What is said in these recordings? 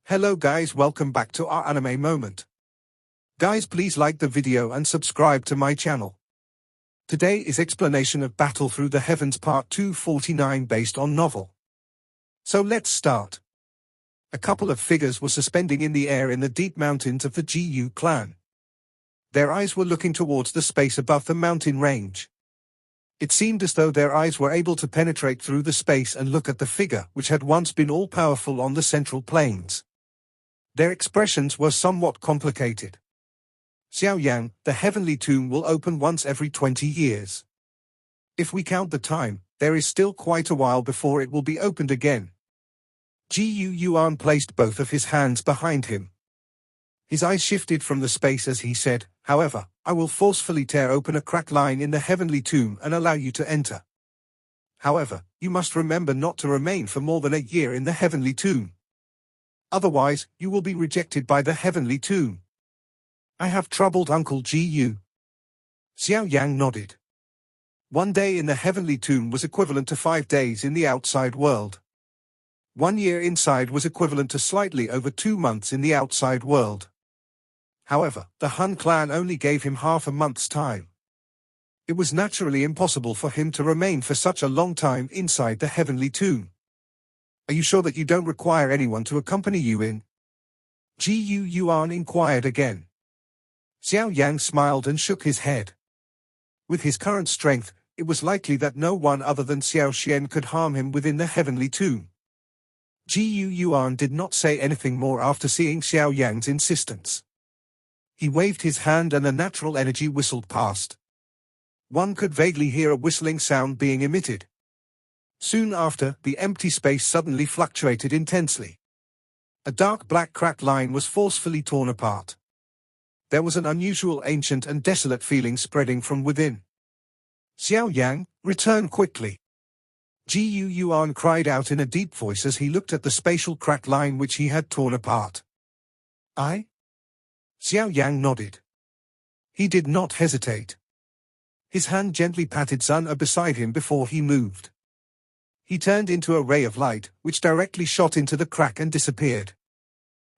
Hello guys, welcome back to our anime moment. Guys, please like the video and subscribe to my channel. Today is explanation of Battle Through the Heavens Part 249 based on novel. So let's start. A couple of figures were suspending in the air in the deep mountains of the Gu clan. Their eyes were looking towards the space above the mountain range. It seemed as though their eyes were able to penetrate through the space and look at the figure which had once been all-powerful on the central plains. Their expressions were somewhat complicated. Xiao Yang, the heavenly tomb will open once every 20 years. If we count the time, there is still quite a while before it will be opened again. Gu Yuan placed both of his hands behind him. His eyes shifted from the space as he said, "However, I will forcefully tear open a crack line in the heavenly tomb and allow you to enter. However, you must remember not to remain for more than a year in the heavenly tomb. Otherwise, you will be rejected by the heavenly tomb." "I have troubled Uncle Gu." Xiao Yang nodded. 1 day in the heavenly tomb was equivalent to 5 days in the outside world. 1 year inside was equivalent to slightly over 2 months in the outside world. However, the Han clan only gave him half a month's time. It was naturally impossible for him to remain for such a long time inside the heavenly tomb. "Are you sure that you don't require anyone to accompany you in?" Gu Yuan inquired again. Xiao Yang smiled and shook his head. With his current strength, it was likely that no one other than Xiao Xian could harm him within the heavenly tomb. Gu Yuan did not say anything more after seeing Xiao Yang's insistence. He waved his hand and a natural energy whistled past. One could vaguely hear a whistling sound being emitted. Soon after, the empty space suddenly fluctuated intensely. A dark black crack line was forcefully torn apart. There was an unusual, ancient and desolate feeling spreading from within. "Xiao Yang, return quickly!" Gu Yuan cried out in a deep voice as he looked at the spatial crack line which he had torn apart. "I?" Xiao Yang nodded. He did not hesitate. His hand gently patted Sun beside him before he moved. He turned into a ray of light, which directly shot into the crack and disappeared.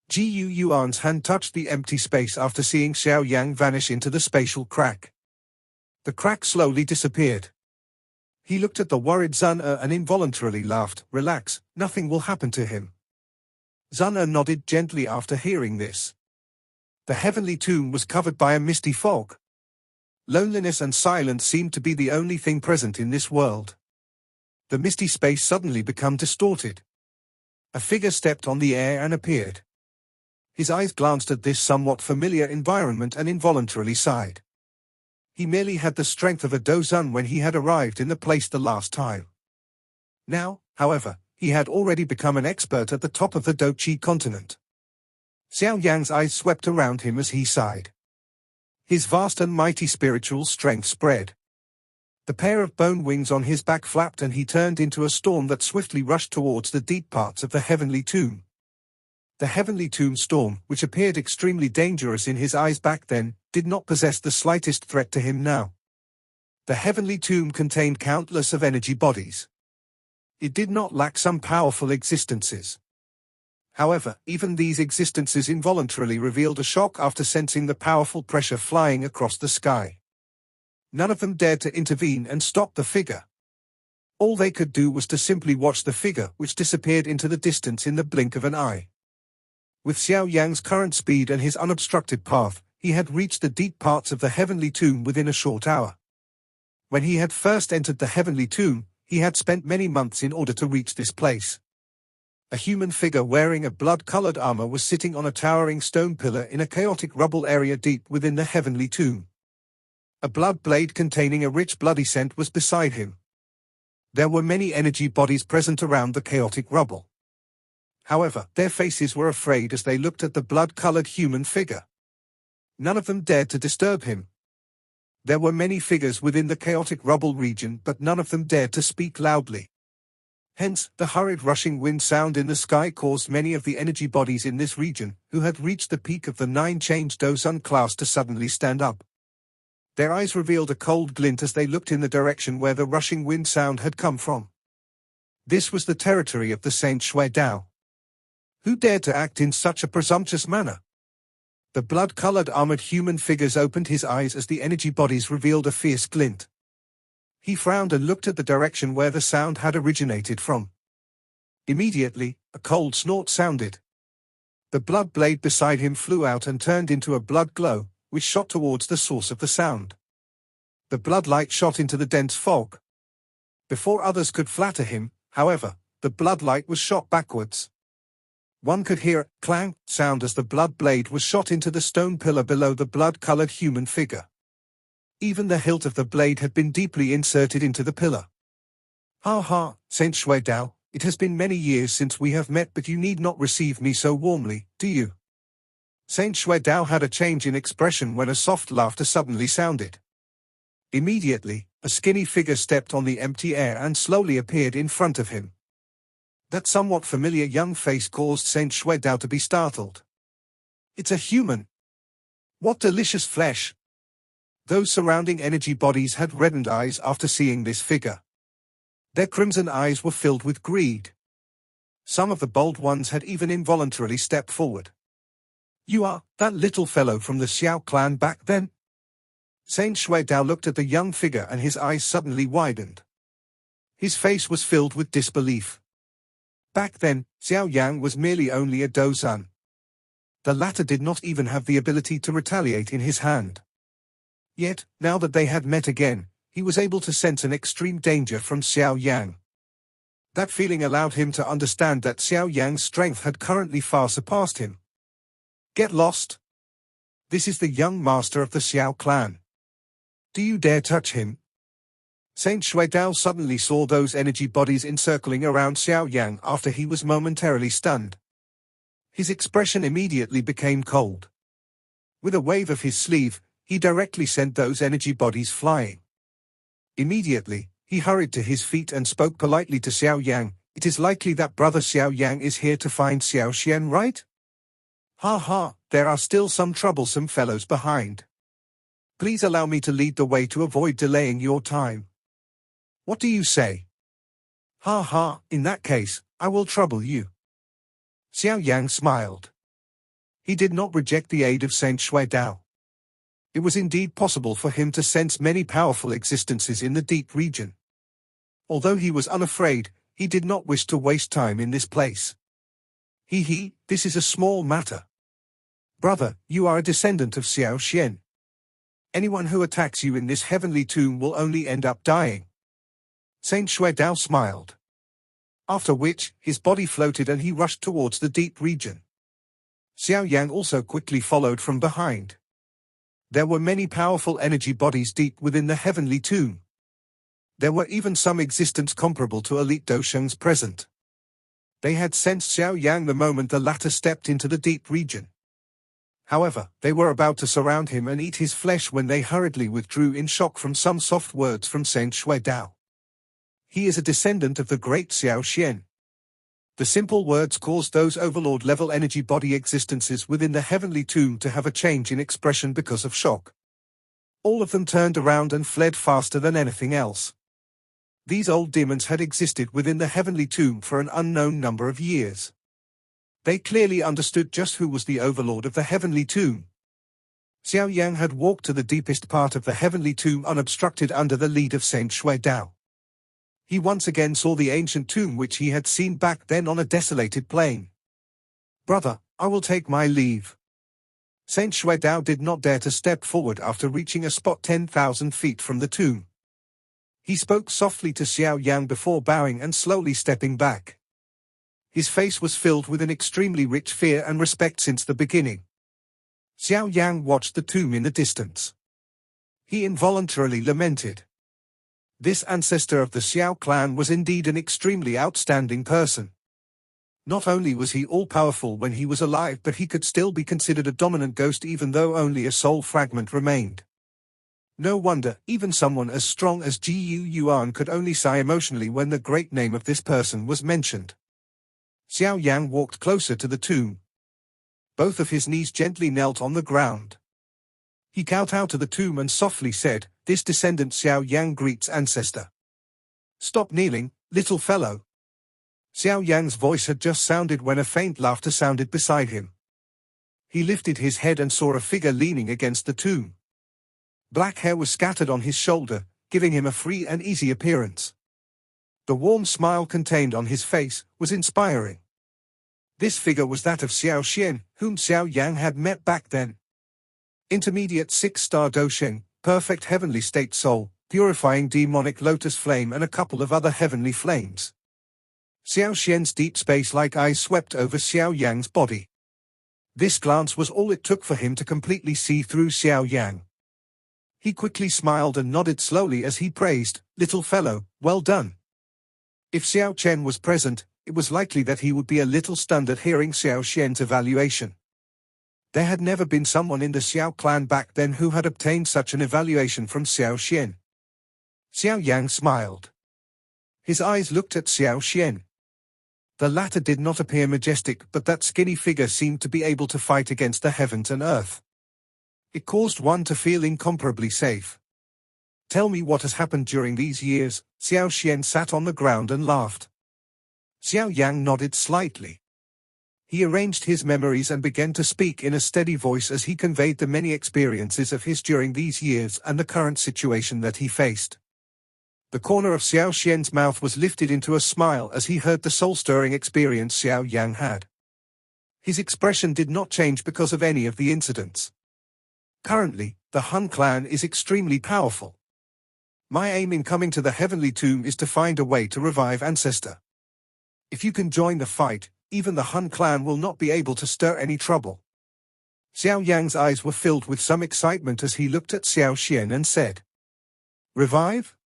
Gu Yuan's hand touched the empty space after seeing Xiao Yang vanish into the spatial crack. The crack slowly disappeared. He looked at the worried Sun and involuntarily laughed. "Relax, nothing will happen to him." Sun nodded gently after hearing this. The heavenly tomb was covered by a misty fog. Loneliness and silence seemed to be the only thing present in this world. The misty space suddenly became distorted. A figure stepped on the air and appeared. His eyes glanced at this somewhat familiar environment and involuntarily sighed. He merely had the strength of a Dozun when he had arrived in the place the last time. Now, however, he had already become an expert at the top of the Dochi continent. Xiao Yang's eyes swept around him as he sighed. His vast and mighty spiritual strength spread. The pair of bone wings on his back flapped and he turned into a storm that swiftly rushed towards the deep parts of the heavenly tomb. The heavenly tomb storm, which appeared extremely dangerous in his eyes back then, did not possess the slightest threat to him now. The heavenly tomb contained countless of energy bodies. It did not lack some powerful existences. However, even these existences involuntarily revealed a shock after sensing the powerful pressure flying across the sky. None of them dared to intervene and stop the figure. All they could do was to simply watch the figure, which disappeared into the distance in the blink of an eye. With Xiao Yang's current speed and his unobstructed path, he had reached the deep parts of the heavenly tomb within a short hour. When he had first entered the heavenly tomb, he had spent many months in order to reach this place. A human figure wearing a blood-colored armor was sitting on a towering stone pillar in a chaotic rubble area deep within the heavenly tomb. A blood blade containing a rich bloody scent was beside him. There were many energy bodies present around the chaotic rubble. However, their faces were afraid as they looked at the blood-colored human figure. None of them dared to disturb him. There were many figures within the chaotic rubble region, but none of them dared to speak loudly. Hence, the hurried rushing wind sound in the sky caused many of the energy bodies in this region, who had reached the peak of the 9-changed Dozun class, to suddenly stand up. Their eyes revealed a cold glint as they looked in the direction where the rushing wind sound had come from. This was the territory of the Saint Shui Dao. Who dared to act in such a presumptuous manner? The blood-colored armored human figures opened his eyes as the energy bodies revealed a fierce glint. He frowned and looked at the direction where the sound had originated from. Immediately, a cold snort sounded. The blood blade beside him flew out and turned into a blood glow, which shot towards the source of the sound. The blood light shot into the dense fog. Before others could flatter him, however, the blood light was shot backwards. One could hear a clang sound as the blood blade was shot into the stone pillar below the blood-colored human figure. Even the hilt of the blade had been deeply inserted into the pillar. "Ha ha, Saint Shui Dao, it has been many years since we have met, but you need not receive me so warmly, do you?" Saint Shui Dao had a change in expression when a soft laughter suddenly sounded. Immediately, a skinny figure stepped on the empty air and slowly appeared in front of him. That somewhat familiar young face caused Saint Shui Dao to be startled. "It's a human! What delicious flesh!" Those surrounding energy bodies had reddened eyes after seeing this figure. Their crimson eyes were filled with greed. Some of the bold ones had even involuntarily stepped forward. "You are that little fellow from the Xiao clan back then?" Saint Shui Dao looked at the young figure and his eyes suddenly widened. His face was filled with disbelief. Back then, Xiao Yang was merely only a dozan. The latter did not even have the ability to retaliate in his hand. Yet, now that they had met again, he was able to sense an extreme danger from Xiao Yang. That feeling allowed him to understand that Xiao Yang's strength had currently far surpassed him. "Get lost! This is the young master of the Xiao clan. Do you dare touch him?" Saint Shui Dao suddenly saw those energy bodies encircling around Xiao Yang after he was momentarily stunned. His expression immediately became cold. With a wave of his sleeve, he directly sent those energy bodies flying. Immediately, he hurried to his feet and spoke politely to Xiao Yang. "It is likely that brother Xiao Yang is here to find Xiao Xian, right? Ha ha, there are still some troublesome fellows behind. Please allow me to lead the way to avoid delaying your time. What do you say?" "Ha ha, in that case, I will trouble you." Xiao Yang smiled. He did not reject the aid of Saint Shui Dao. It was indeed possible for him to sense many powerful existences in the deep region. Although he was unafraid, he did not wish to waste time in this place. This is a small matter. Brother, you are a descendant of Xiao Xian. Anyone who attacks you in this heavenly tomb will only end up dying. Saint Shui Dao smiled. After which, his body floated and he rushed towards the deep region. Xiao Yang also quickly followed from behind. There were many powerful energy bodies deep within the heavenly tomb. There were even some existence comparable to elite Dosheng's present. They had sensed Xiao Yang the moment the latter stepped into the deep region. However, they were about to surround him and eat his flesh when they hurriedly withdrew in shock from some soft words from Saint Shui Dao. "He is a descendant of the great Xiao Xian." The simple words caused those overlord-level energy body existences within the heavenly tomb to have a change in expression because of shock. All of them turned around and fled faster than anything else. These old demons had existed within the heavenly tomb for an unknown number of years. They clearly understood just who was the overlord of the heavenly tomb. Xiao Yang had walked to the deepest part of the heavenly tomb unobstructed under the lead of Saint Shui Dao. He once again saw the ancient tomb which he had seen back then on a desolated plain. "Brother, I will take my leave." Saint Shui Dao did not dare to step forward after reaching a spot 10,000 feet from the tomb. He spoke softly to Xiao Yang before bowing and slowly stepping back. His face was filled with an extremely rich fear and respect since the beginning. Xiao Yang watched the tomb in the distance. He involuntarily lamented. This ancestor of the Xiao clan was indeed an extremely outstanding person. Not only was he all-powerful when he was alive, but he could still be considered a dominant ghost even though only a soul fragment remained. No wonder, even someone as strong as Ji Yuan could only sigh emotionally when the great name of this person was mentioned. Xiao Yang walked closer to the tomb. Both of his knees gently knelt on the ground. He kowtowed to the tomb and softly said, "This descendant Xiao Yang greets ancestor." "Stop kneeling, little fellow." Xiao Yang's voice had just sounded when a faint laughter sounded beside him. He lifted his head and saw a figure leaning against the tomb. Black hair was scattered on his shoulder, giving him a free and easy appearance. The warm smile contained on his face was inspiring. This figure was that of Xiao Xian, whom Xiao Yang had met back then. Intermediate 6-star Dosheng, perfect heavenly state soul, purifying demonic lotus flame and a couple of other heavenly flames. Xiao Xian's deep space-like eyes swept over Xiao Yang's body. This glance was all it took for him to completely see through Xiao Yang. He quickly smiled and nodded slowly as he praised, "Little fellow, well done." If Xiao Chen was present, it was likely that he would be a little stunned at hearing Xiao Xian's evaluation. There had never been someone in the Xiao clan back then who had obtained such an evaluation from Xiao Xian. Xiao Yang smiled. His eyes looked at Xiao Xian. The latter did not appear majestic, but that skinny figure seemed to be able to fight against the heavens and earth. It caused one to feel incomparably safe. "Tell me what has happened during these years." Xiao Xian sat on the ground and laughed. Xiao Yang nodded slightly. He arranged his memories and began to speak in a steady voice as he conveyed the many experiences of his during these years and the current situation that he faced. The corner of Xiao Xian's mouth was lifted into a smile as he heard the soul-stirring experience Xiao Yang had. His expression did not change because of any of the incidents. Currently, the Han clan is extremely powerful. My aim in coming to the heavenly tomb is to find a way to revive ancestor. If you can join the fight, even the Han clan will not be able to stir any trouble. Xiao Yang's eyes were filled with some excitement as he looked at Xiao Xian and said, "Revive?"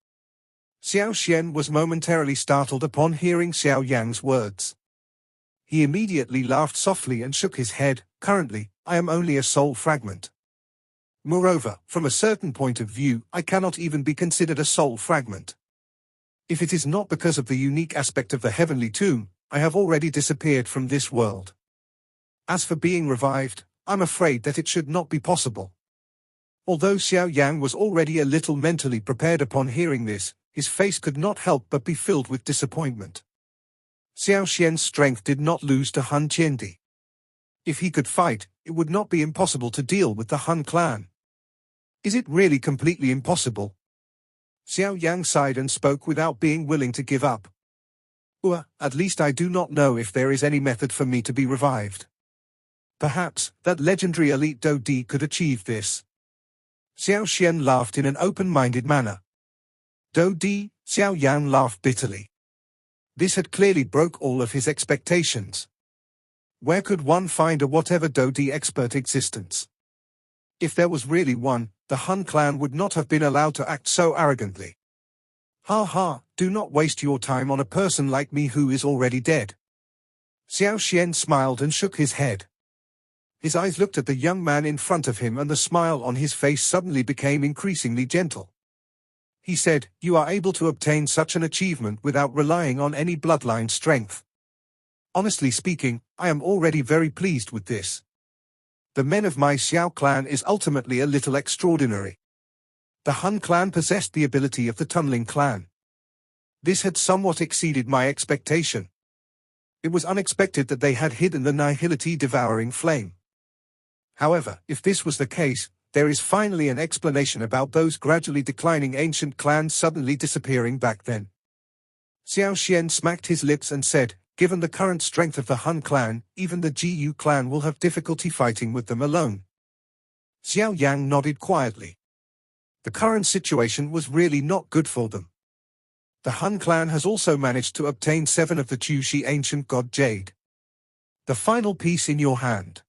Xiao Xian was momentarily startled upon hearing Xiao Yang's words. He immediately laughed softly and shook his head. "Currently, I am only a soul fragment. Moreover, from a certain point of view, I cannot even be considered a soul fragment. If it is not because of the unique aspect of the heavenly tomb, I have already disappeared from this world. As for being revived, I'm afraid that it should not be possible." Although Xiao Yang was already a little mentally prepared upon hearing this, his face could not help but be filled with disappointment. Xiao Xian's strength did not lose to Han Qiandi. If he could fight, it would not be impossible to deal with the Han clan. Is it really completely impossible? Xiao Yang sighed and spoke without being willing to give up. At least I do not know if there is any method for me to be revived. Perhaps that legendary elite Dodi could achieve this." Xiao Xian laughed in an open-minded manner. "Dodi?" Xiao Yan laughed bitterly. This had clearly broke all of his expectations. Where could one find a whatever Dodi expert existence? If there was really one, the Han clan would not have been allowed to act so arrogantly. "Ha ha, do not waste your time on a person like me who is already dead." Xiao Xian smiled and shook his head. His eyes looked at the young man in front of him and the smile on his face suddenly became increasingly gentle. He said, "You are able to obtain such an achievement without relying on any bloodline strength. Honestly speaking, I am already very pleased with this. The men of my Xiao clan is ultimately a little extraordinary. The Han clan possessed the ability of the tunneling clan. This had somewhat exceeded my expectation. It was unexpected that they had hidden the nihility devouring flame. However, if this was the case, there is finally an explanation about those gradually declining ancient clans suddenly disappearing back then." Xiao Xian smacked his lips and said, "Given the current strength of the Han clan, even the Gu clan will have difficulty fighting with them alone." Xiao Yang nodded quietly. The current situation was really not good for them. The Han clan has also managed to obtain 7 of the Chushi ancient god jade. The final piece in your hand.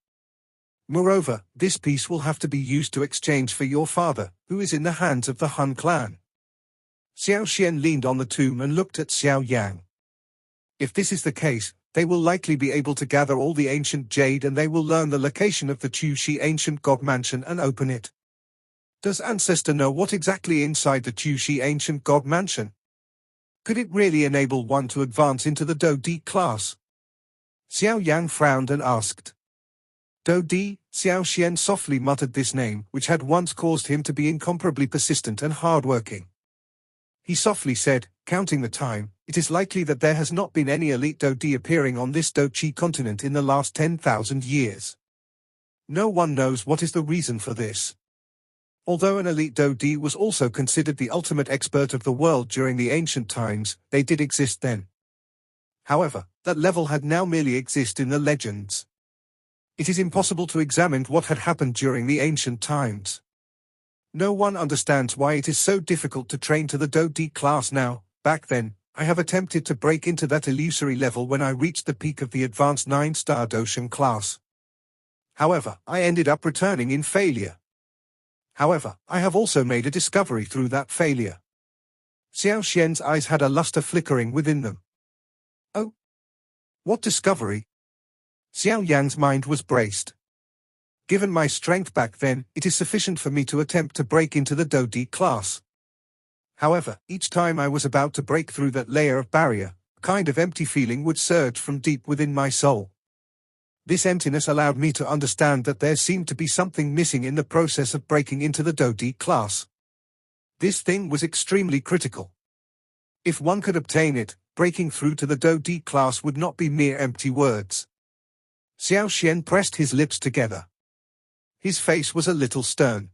Moreover, this piece will have to be used to exchange for your father, who is in the hands of the Han clan. Xiao Xian leaned on the tomb and looked at Xiao Yang. If this is the case, they will likely be able to gather all the ancient jade and they will learn the location of the Chushi ancient god mansion and open it. Does Ancestor know what exactly inside the Chushi ancient god mansion? Could it really enable one to advance into the Dodi class? Xiao Yang frowned and asked. Dodi, Xiao Xian softly muttered this name, which had once caused him to be incomparably persistent and hardworking. He softly said, Counting the time, it is likely that there has not been any elite Dodi appearing on this Dochi continent in the last 10,000 years. No one knows what is the reason for this. Although an elite Dodi was also considered the ultimate expert of the world during the ancient times, they did exist then. However, that level had now merely exist in the legends. It is impossible to examine what had happened during the ancient times. No one understands why it is so difficult to train to the Dodi class now. Back then, I have attempted to break into that illusory level when I reached the peak of the advanced 9-star Doshan class. However, I ended up returning in failure. However, I have also made a discovery through that failure. Xiao Xian's eyes had a luster flickering within them. Oh? What discovery? Xiao Yang's mind was braced. Given my strength back then, it is sufficient for me to attempt to break into the Dodi class. However, each time I was about to break through that layer of barrier, a kind of empty feeling would surge from deep within my soul. This emptiness allowed me to understand that there seemed to be something missing in the process of breaking into the Dodi class. This thing was extremely critical. If one could obtain it, breaking through to the Dodi class would not be mere empty words. Xiao Xian pressed his lips together. His face was a little stern.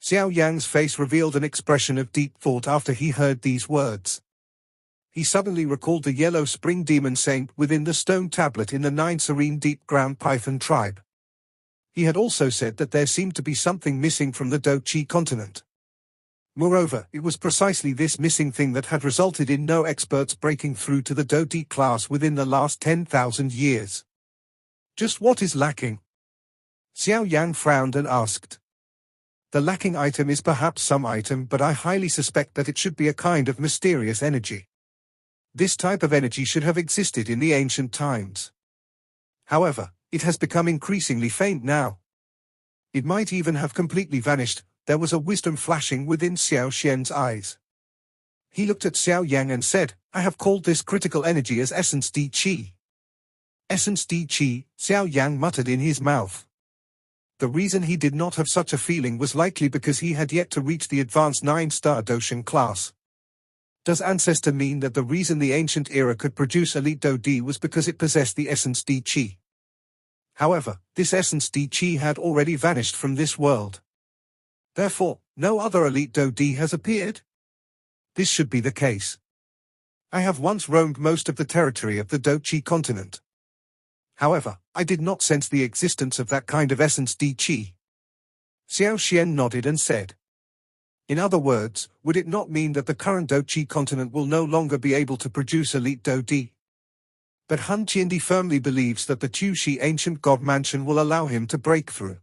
Xiao Yang's face revealed an expression of deep thought after he heard these words. He suddenly recalled the yellow spring demon saint within the stone tablet in the 9 serene deep ground python tribe. He had also said that there seemed to be something missing from the Dochi continent. Moreover, it was precisely this missing thing that had resulted in no experts breaking through to the Dodi class within the last 10,000 years. Just what is lacking? Xiao Yang frowned and asked. The lacking item is perhaps some item, but I highly suspect that it should be a kind of mysterious energy. This type of energy should have existed in the ancient times. However, it has become increasingly faint now. It might even have completely vanished. There was a wisdom flashing within Xiao Xian's eyes. He looked at Xiao Yang and said, I have called this critical energy as Essence Di Qi. Essence Di Qi, Xiao Yang muttered in his mouth. The reason he did not have such a feeling was likely because he had yet to reach the advanced 9-star Doshan class. Does ancestor mean that the reason the ancient era could produce elite Dodi was because it possessed the essence Di Qi? However, this essence Di Qi had already vanished from this world. Therefore, no other elite Dodi has appeared? This should be the case. I have once roamed most of the territory of the Dochi continent. However, I did not sense the existence of that kind of essence Di Qi. Xiao Xian nodded and said. In other words, would it not mean that the current Dochi continent will no longer be able to produce elite Dodi? But Han Qiandi firmly believes that the Tushi ancient god mansion will allow him to break through.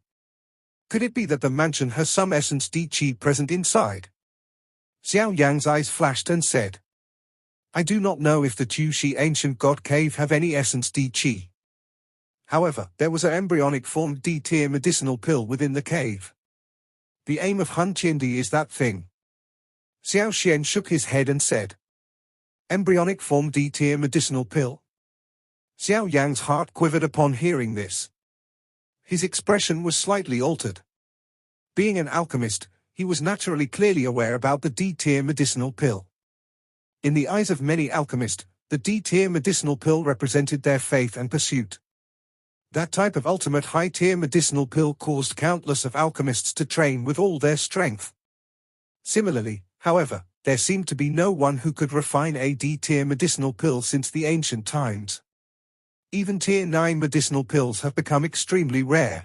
Could it be that the mansion has some essence Di Qi present inside? Xiao Yang's eyes flashed and said. I do not know if the Tushi ancient god cave have any essence Di Qi. However, there was an embryonic formed D-tier medicinal pill within the cave. The aim of Han Qiandi is that thing. Xiao Xian shook his head and said. Embryonic formed D-tier medicinal pill? Xiao Yang's heart quivered upon hearing this. His expression was slightly altered. Being an alchemist, he was naturally clearly aware about the D-tier medicinal pill. In the eyes of many alchemists, the D-tier medicinal pill represented their faith and pursuit. That type of ultimate high-tier medicinal pill caused countless of alchemists to train with all their strength. Similarly, however, there seemed to be no one who could refine a D-tier medicinal pill since the ancient times. Even Tier 9 medicinal pills have become extremely rare.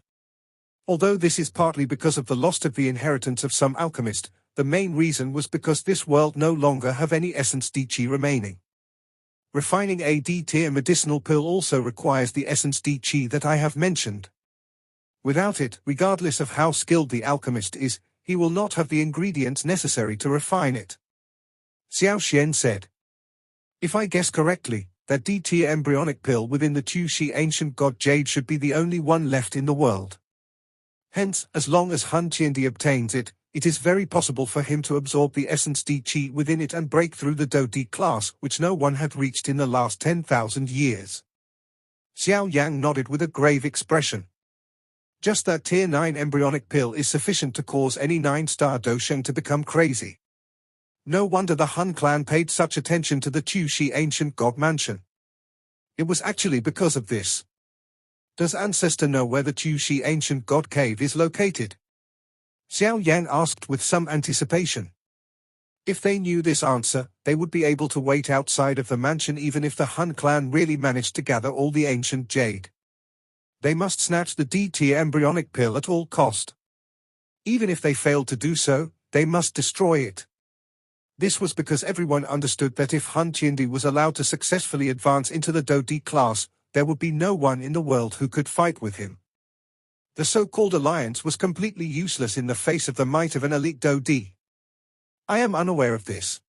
Although this is partly because of the loss of the inheritance of some alchemists, the main reason was because this world no longer have any essence Di Qi remaining. Refining a D-tier medicinal pill also requires the essence Di Qi that I have mentioned. Without it, regardless of how skilled the alchemist is, he will not have the ingredients necessary to refine it. Xiao Xian said. If I guess correctly, that D-tier embryonic pill within the Tushi ancient god Jade should be the only one left in the world. Hence, as long as Han Qiandi obtains it, it is very possible for him to absorb the essence Di Qi within it and break through the Dodi class, which no one had reached in the last 10,000 years. Xiao Yang nodded with a grave expression. Just that Tier 9 embryonic pill is sufficient to cause any 9-star Doshan to become crazy. No wonder the Han clan paid such attention to the Qiushi ancient god mansion. It was actually because of this. Does Ancestor know where the Qiushi ancient god cave is located? Xiao Yan asked with some anticipation. If they knew this answer, they would be able to wait outside of the mansion even if the Han clan really managed to gather all the ancient jade. They must snatch the D-tier embryonic pill at all cost. Even if they failed to do so, they must destroy it. This was because everyone understood that if Han Qiandi was allowed to successfully advance into the Dodi class, there would be no one in the world who could fight with him. The so-called alliance was completely useless in the face of the might of an elite Dodi. I am unaware of this.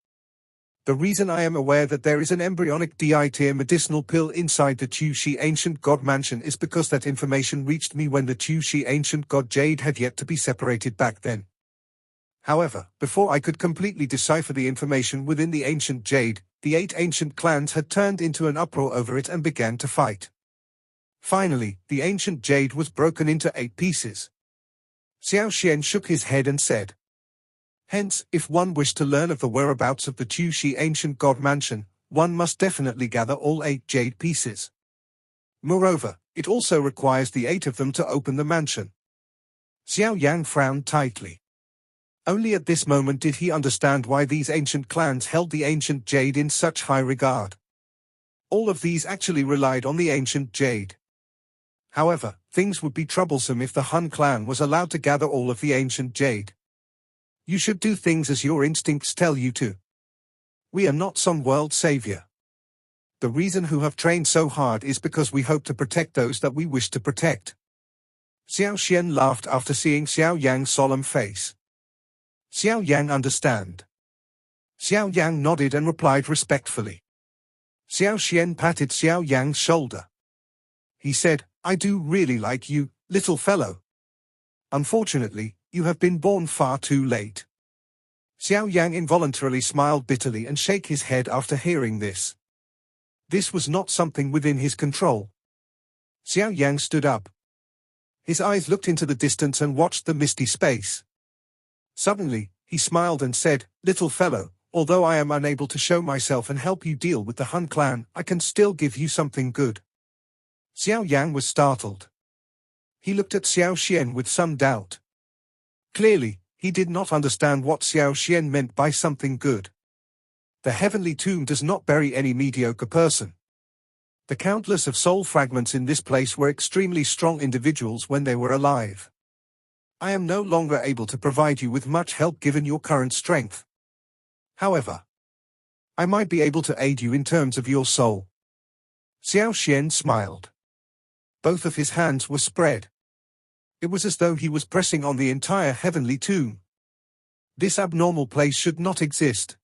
The reason I am aware that there is an embryonic D-tier medicinal pill inside the Qiushi ancient god mansion is because that information reached me when the Qiushi ancient god jade had yet to be separated back then. However, before I could completely decipher the information within the ancient jade, the 8 ancient clans had turned into an uproar over it and began to fight. Finally, the ancient jade was broken into 8 pieces. Xiao Xian shook his head and said, "Hence, if one wished to learn of the whereabouts of the Qiushi ancient god mansion, one must definitely gather all 8 jade pieces. Moreover, it also requires the 8 of them to open the mansion." Xiao Yang frowned tightly. Only at this moment did he understand why these ancient clans held the ancient jade in such high regard. All of these actually relied on the ancient jade. However, things would be troublesome if the Han clan was allowed to gather all of the ancient jade. You should do things as your instincts tell you to. We are not some world savior. The reason who have trained so hard is because we hope to protect those that we wish to protect. Xiao Xian laughed after seeing Xiao Yang's solemn face. Xiao Yang understand. Xiao Yang nodded and replied respectfully. Xiao Xian patted Xiao Yang's shoulder. He said, "I do really like you, little fellow. Unfortunately, you have been born far too late." Xiao Yang involuntarily smiled bitterly and shook his head after hearing this. This was not something within his control. Xiao Yang stood up. His eyes looked into the distance and watched the misty space. Suddenly, he smiled and said, "Little fellow, although I am unable to show myself and help you deal with the Han clan, I can still give you something good." Xiao Yang was startled. He looked at Xiao Xian with some doubt. Clearly, he did not understand what Xiao Xian meant by something good. The heavenly tomb does not bury any mediocre person. The countless of soul fragments in this place were extremely strong individuals when they were alive. I am no longer able to provide you with much help given your current strength. However, I might be able to aid you in terms of your soul. Xiao Xian smiled. Both of his hands were spread. It was as though he was pressing on the entire heavenly tomb. This abnormal place should not exist.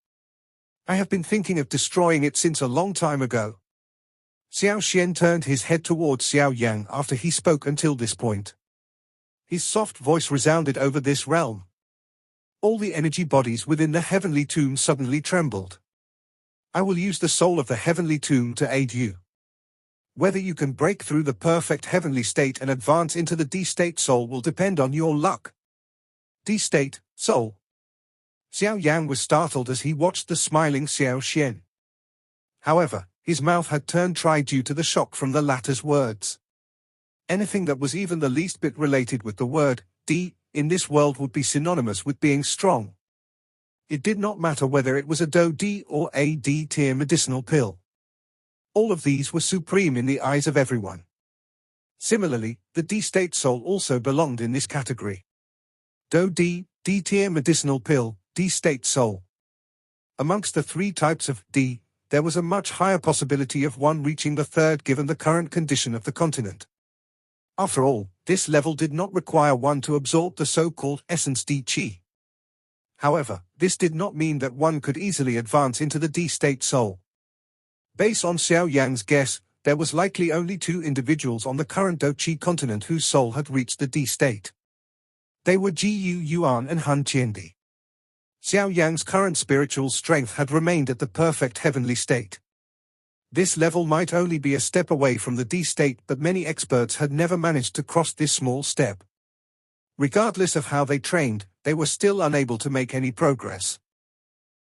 I have been thinking of destroying it since a long time ago. Xiao Xian turned his head towards Xiao Yang after he spoke until this point. His soft voice resounded over this realm. All the energy bodies within the heavenly tomb suddenly trembled. I will use the soul of the heavenly tomb to aid you. Whether you can break through the perfect heavenly state and advance into the D-state soul will depend on your luck. D-state, soul. Xiao Yang was startled as he watched the smiling Xiao Xian. However, his mouth had turned dry due to the shock from the latter's words. Anything that was even the least bit related with the word D in this world would be synonymous with being strong. It did not matter whether it was a Dodi or a D-tier medicinal pill. All of these were supreme in the eyes of everyone. Similarly, the D-state soul also belonged in this category. Dodi, D-tier medicinal pill, D-state soul. Amongst the 3 types of D, there was a much higher possibility of one reaching the third given the current condition of the continent. After all, this level did not require one to absorb the so-called essence D-chi. However, this did not mean that one could easily advance into the D-state soul. Based on Xiao Yang's guess, there was likely only 2 individuals on the current Do-chi continent whose soul had reached the D-state. They were Ji Yuan and Han Qiandi. Xiao Yang's current spiritual strength had remained at the perfect heavenly state. This level might only be a step away from the D-state, but many experts had never managed to cross this small step. Regardless of how they trained, they were still unable to make any progress.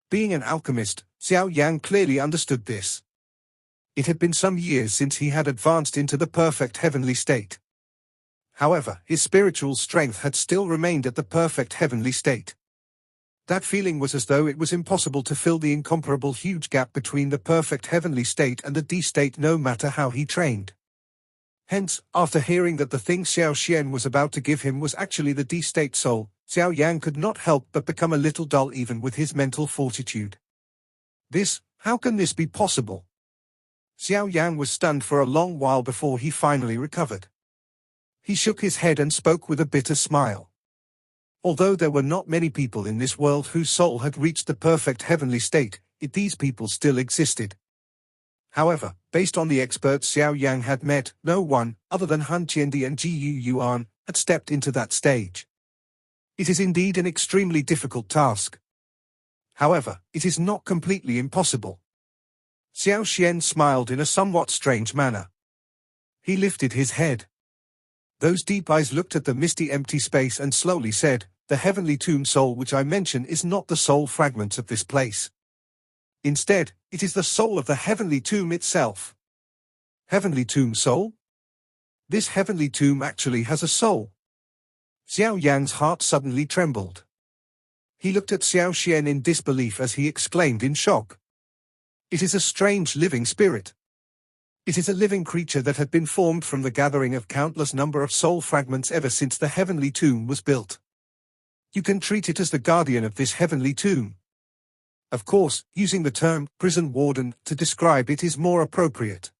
Being an alchemist, Xiao Yang clearly understood this. It had been some years since he had advanced into the perfect heavenly state. However, his spiritual strength had still remained at the perfect heavenly state. That feeling was as though it was impossible to fill the incomparable huge gap between the perfect heavenly state and the D state, no matter how he trained. Hence, after hearing that the thing Xiao Xian was about to give him was actually the D state soul, Xiao Yang could not help but become a little dull even with his mental fortitude. How can this be possible? Xiao Yang was stunned for a long while before he finally recovered. He shook his head and spoke with a bitter smile. Although there were not many people in this world whose soul had reached the perfect heavenly state, these people still existed. However, based on the experts Xiao Yang had met, no one, other than Han Qiandi and Ji Yuan, had stepped into that stage. It is indeed an extremely difficult task. However, it is not completely impossible. Xiao Xian smiled in a somewhat strange manner. He lifted his head. Those deep eyes looked at the misty empty space and slowly said, "The heavenly tomb soul which I mention is not the soul fragments of this place. Instead, it is the soul of the heavenly tomb itself." Heavenly tomb soul? This heavenly tomb actually has a soul. Xiao Yang's heart suddenly trembled. He looked at Xiao Xian in disbelief as he exclaimed in shock. It is a strange living spirit. It is a living creature that had been formed from the gathering of countless number of soul fragments ever since the heavenly tomb was built. You can treat it as the guardian of this heavenly tomb. Of course, using the term prison warden to describe it is more appropriate.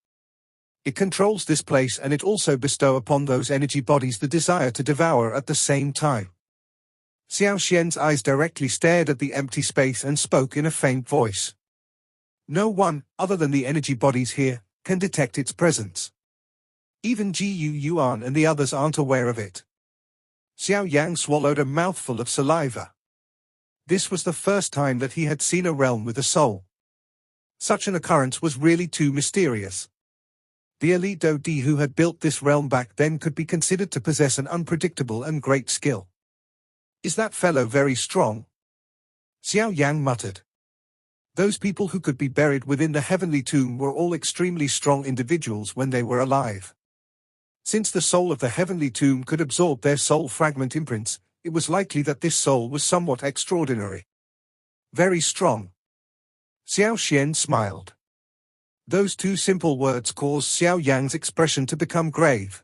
It controls this place and it also bestows upon those energy bodies the desire to devour at the same time. Xiao Xian's eyes directly stared at the empty space and spoke in a faint voice. No one, other than the energy bodies here, can detect its presence. Even Ji Yuan and the others aren't aware of it. Xiao Yang swallowed a mouthful of saliva. This was the first time that he had seen a realm with a soul. Such an occurrence was really too mysterious. The elite Dodi who had built this realm back then could be considered to possess an unpredictable and great skill. Is that fellow very strong? Xiao Yang muttered. Those people who could be buried within the heavenly tomb were all extremely strong individuals when they were alive. Since the soul of the heavenly tomb could absorb their soul fragment imprints, it was likely that this soul was somewhat extraordinary. Very strong. Xiao Xian smiled. Those two simple words caused Xiao Yang's expression to become grave.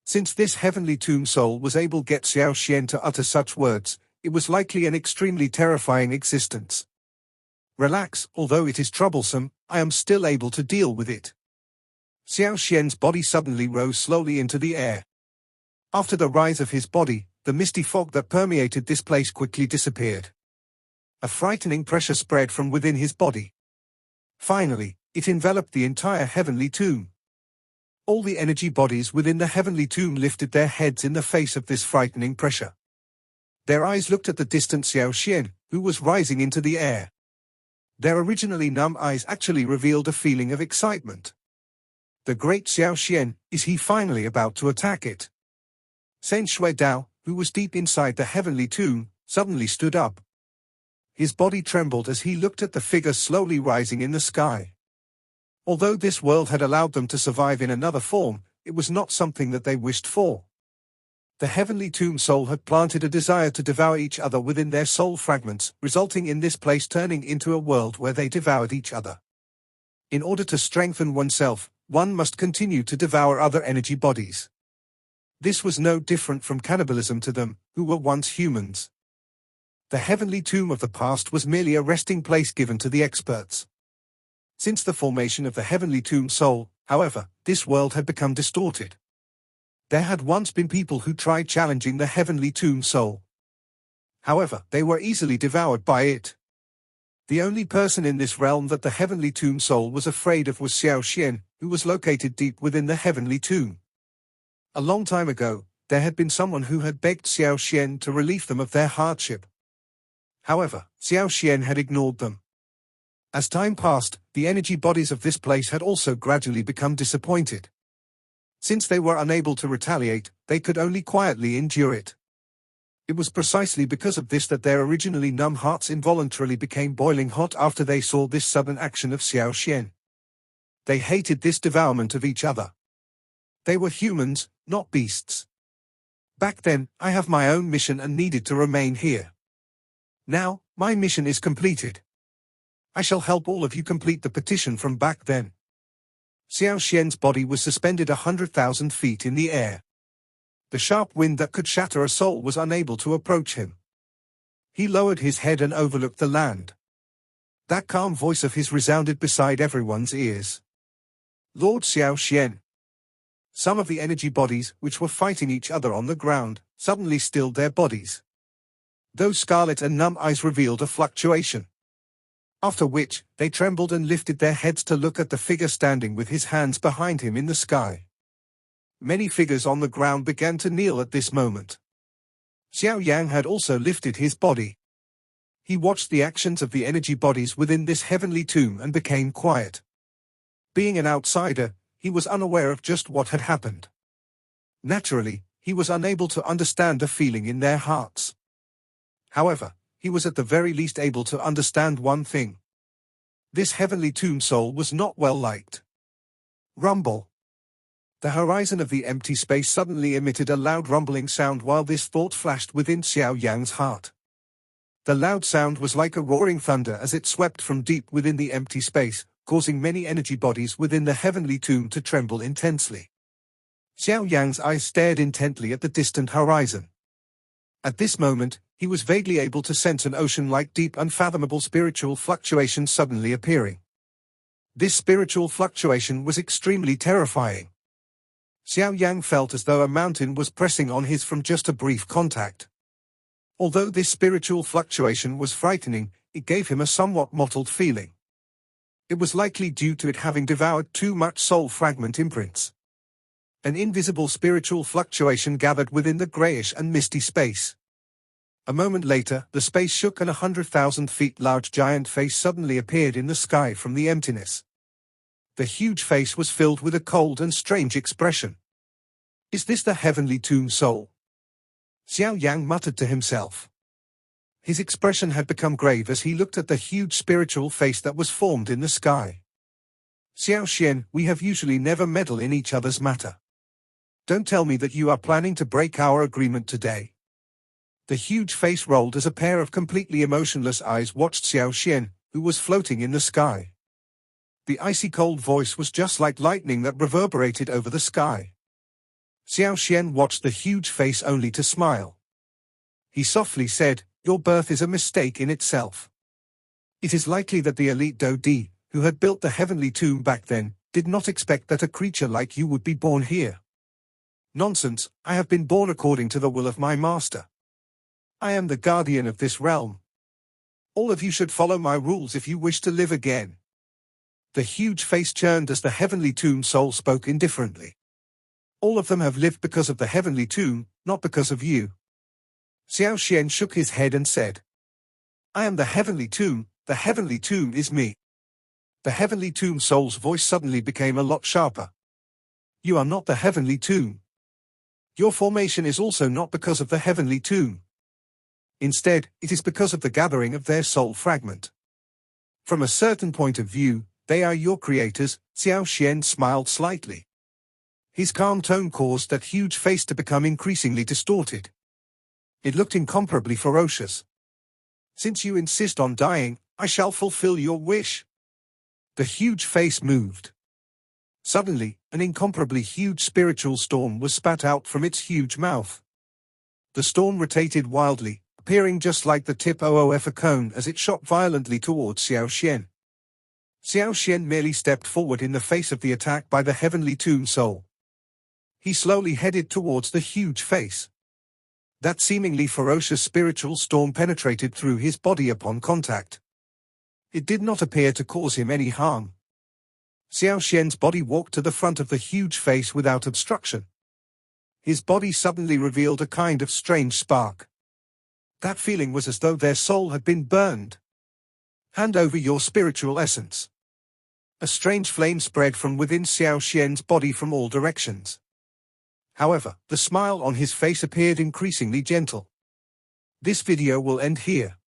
Since this heavenly tomb soul was able to get Xiao Xian to utter such words, it was likely an extremely terrifying existence. Relax, although it is troublesome, I am still able to deal with it. Xiao Xian's body suddenly rose slowly into the air. After the rise of his body, the misty fog that permeated this place quickly disappeared. A frightening pressure spread from within his body. Finally, it enveloped the entire heavenly tomb. All the energy bodies within the heavenly tomb lifted their heads in the face of this frightening pressure. Their eyes looked at the distant Xiao Xian, who was rising into the air. Their originally numb eyes actually revealed a feeling of excitement. The great Xiao Xian, is he finally about to attack it? Sen Shui Dao, who was deep inside the heavenly tomb, suddenly stood up. His body trembled as he looked at the figure slowly rising in the sky. Although this world had allowed them to survive in another form, it was not something that they wished for. The heavenly tomb soul had planted a desire to devour each other within their soul fragments, resulting in this place turning into a world where they devoured each other. In order to strengthen oneself, one must continue to devour other energy bodies. This was no different from cannibalism to them, who were once humans. The heavenly tomb of the past was merely a resting place given to the experts. Since the formation of the heavenly tomb soul, however, this world had become distorted. There had once been people who tried challenging the heavenly tomb soul. However, they were easily devoured by it. The only person in this realm that the heavenly tomb soul was afraid of was Xiao Xian, who was located deep within the heavenly tomb. A long time ago, there had been someone who had begged Xiao Xian to relieve them of their hardship. However, Xiao Xian had ignored them. As time passed, the energy bodies of this place had also gradually become disappointed. Since they were unable to retaliate, they could only quietly endure it. It was precisely because of this that their originally numb hearts involuntarily became boiling hot after they saw this sudden action of Xiao Xian. They hated this devourment of each other. They were humans, not beasts. Back then, I have my own mission and needed to remain here. Now, my mission is completed. I shall help all of you complete the petition from back then. Xiao Xian's body was suspended 100,000 feet in the air. The sharp wind that could shatter a soul was unable to approach him. He lowered his head and overlooked the land. That calm voice of his resounded beside everyone's ears. Lord Xiao Xian. Some of the energy bodies, which were fighting each other on the ground, suddenly stilled their bodies. Those scarlet and numb eyes revealed a fluctuation. After which, they trembled and lifted their heads to look at the figure standing with his hands behind him in the sky. Many figures on the ground began to kneel at this moment. Xiao Yang had also lifted his body. He watched the actions of the energy bodies within this heavenly tomb and became quiet. Being an outsider, he was unaware of just what had happened. Naturally, he was unable to understand the feeling in their hearts. However, he was at the very least able to understand one thing. This heavenly tomb soul was not well liked. Rumble. The horizon of the empty space suddenly emitted a loud rumbling sound while this thought flashed within Xiao Yang's heart. The loud sound was like a roaring thunder as it swept from deep within the empty space, causing many energy bodies within the heavenly tomb to tremble intensely. Xiao Yang's eyes stared intently at the distant horizon. At this moment, he was vaguely able to sense an ocean-like deep unfathomable spiritual fluctuation suddenly appearing. This spiritual fluctuation was extremely terrifying. Xiao Yang felt as though a mountain was pressing on his from just a brief contact. Although this spiritual fluctuation was frightening, it gave him a somewhat mottled feeling. It was likely due to it having devoured too much soul fragment imprints. An invisible spiritual fluctuation gathered within the grayish and misty space. A moment later, the space shook and 100,000 feet large giant face suddenly appeared in the sky from the emptiness. The huge face was filled with a cold and strange expression. Is this the heavenly tomb soul? Xiao Yang muttered to himself. His expression had become grave as he looked at the huge spiritual face that was formed in the sky. Xiao Xian, we have usually never meddle in each other's matter. Don't tell me that you are planning to break our agreement today. The huge face rolled as a pair of completely emotionless eyes watched Xiao Xian, who was floating in the sky. The icy cold voice was just like lightning that reverberated over the sky. Xiao Xian watched the huge face only to smile. He softly said, "Your birth is a mistake in itself. It is likely that the elite Dodi, who had built the heavenly tomb back then, did not expect that a creature like you would be born here. Nonsense, I have been born according to the will of my master. I am the guardian of this realm. All of you should follow my rules if you wish to live again." The huge face churned as the heavenly tomb soul spoke indifferently. All of them have lived because of the heavenly tomb, not because of you. Xiao Xian shook his head and said, "I am the heavenly tomb is me." The heavenly tomb soul's voice suddenly became a lot sharper. "You are not the heavenly tomb. Your formation is also not because of the heavenly tomb. Instead, it is because of the gathering of their soul fragment. From a certain point of view, they are your creators." Xiao Xian smiled slightly. His calm tone caused that huge face to become increasingly distorted. It looked incomparably ferocious. "Since you insist on dying, I shall fulfill your wish." The huge face moved. Suddenly, an incomparably huge spiritual storm was spat out from its huge mouth. The storm rotated wildly, appearing just like the tip of a cone as it shot violently towards Xiao Xian. Xiao Xian merely stepped forward in the face of the attack by the heavenly tomb soul. He slowly headed towards the huge face. That seemingly ferocious spiritual storm penetrated through his body upon contact. It did not appear to cause him any harm. Xiao Xian's body walked to the front of the huge face without obstruction. His body suddenly revealed a kind of strange spark. That feeling was as though their soul had been burned. "Hand over your spiritual essence." A strange flame spread from within Xiao Xian's body from all directions. However, the smile on his face appeared increasingly gentle. This video will end here.